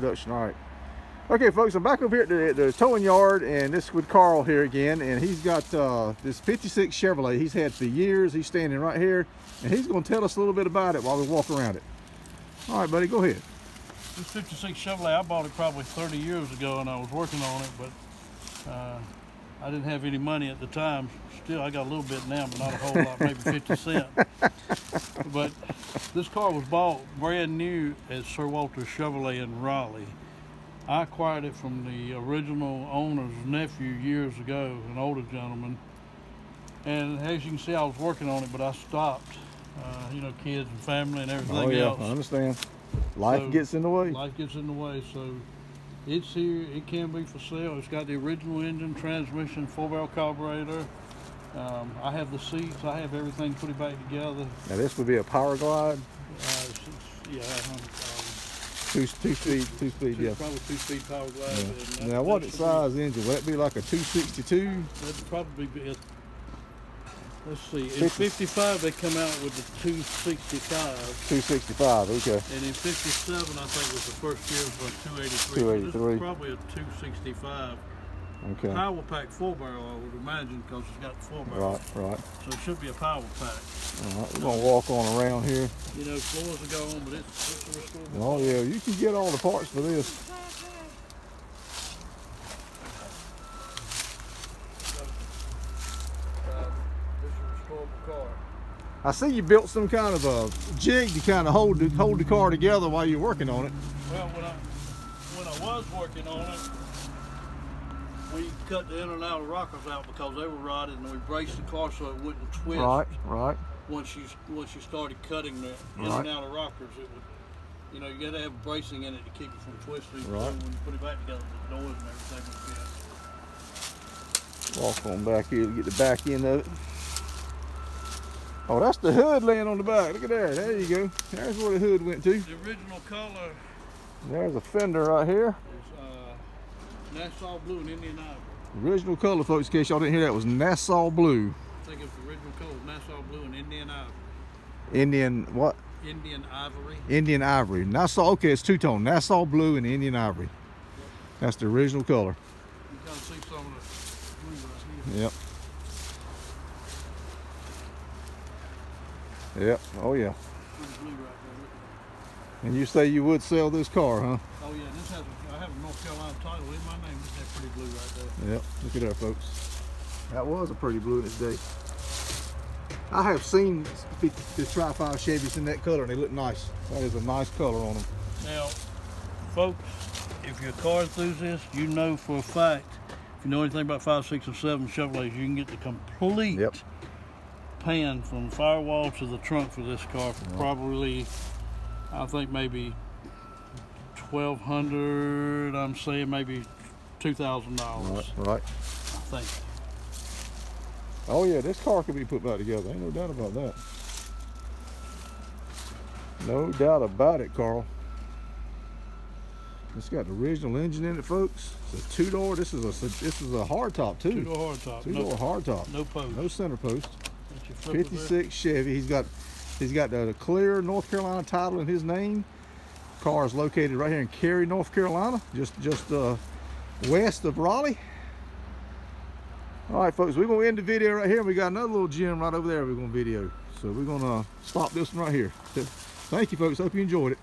introduction. All right. Okay, folks, I'm back over here at the towing yard, and this is with Carl here again, and he's got this 56 Chevrolet he's had for years. He's standing right here, and he's going to tell us a little bit about it while we walk around it. All right, buddy, go ahead. This 56 Chevrolet, I bought it probably 30 years ago, and I was working on it, but I didn't have any money at the time. Still, I got a little bit now, but not a whole lot, maybe 50 cents. But this car was bought brand new at Sir Walter Chevrolet in Raleigh. I acquired it from the original owner's nephew years ago, an older gentleman. And as you can see, I was working on it, but I stopped. You know, kids and family and everything else. I understand. Life gets in the way. Life gets in the way, so it's here. It can be for sale. It's got the original engine, transmission, 4-barrel carburetor. I have the seats. I have everything put it back together. Now this would be a power glide. Yeah. Two speed, yeah. Probably 2-speed power glide. Yeah. Now what size engine? Would that be like a 262? That'd probably be it. Let's see. In 55 they come out with the 265. 265, okay. And in 57 I think was the first year was 283. 283. So this is probably a 265. Okay. Power pack 4-barrel, I would imagine, because it's got the 4-barrel. Right. So it should be a power pack. All right, we're gonna walk on around here. You know, floors are gone, but it's a restorable. Oh yeah, you can get all the parts for this. This is a restorable car. I see you built some kind of a jig to kind of hold the car together while you're working on it. Well, when I was working on it, we cut the in and outer rockers out because they were rotted, and we braced the car so it wouldn't twist. Right. Once you started cutting the in and outer rockers, it would, you know, you got to have bracing in it to keep it from twisting. Right. So when you put it back together, the doors and everything would fit. Walk on back here to get the back end of it. Oh, that's the hood laying on the back. Look at that. There you go. There's where the hood went to. The original color There's a fender right here. is Nassau blue and Indian ivory. Original color, folks, in case y'all didn't hear that, was Nassau blue. I think it's the original color, Nassau blue and Indian ivory. Indian what? Indian ivory. Indian ivory. Nassau, okay, it's two-tone. Nassau blue and Indian ivory. That's the original color. You can see some of the blue right here. Yep. Yep. Oh yeah. Pretty blue right there. And you say you would sell this car, huh? Oh yeah, this has I have a North Carolina title in my name. This has pretty blue right there. Yep. Look at that, folks. That was a pretty blue in its day. I have seen the Tri-5 Chevys in that color, and they look nice. That is a nice color on them. Now, folks, if you're a car enthusiast, you know for a fact, if you know anything about 5, 6, and 7 Chevrolets, you can get the complete pan from firewall to the trunk for this car for probably, I think maybe $1,200. I'm saying maybe $2,000. Right. I think. Oh yeah, this car could be put back together. Ain't no doubt about that. No doubt about it, Carl. It's got the original engine in it, folks. It's a 2-door. This is a hardtop too. 2-door hardtop. 2-door hardtop. No post. No center post. 56 Chevy. He's got the clear North Carolina title in his name. Car is located right here in Cary, North Carolina, just west of Raleigh. All right, folks, we're gonna end the video right here. We got another little gem right over there we're gonna video. So we're gonna stop this one right here. Thank you, folks. Hope you enjoyed it.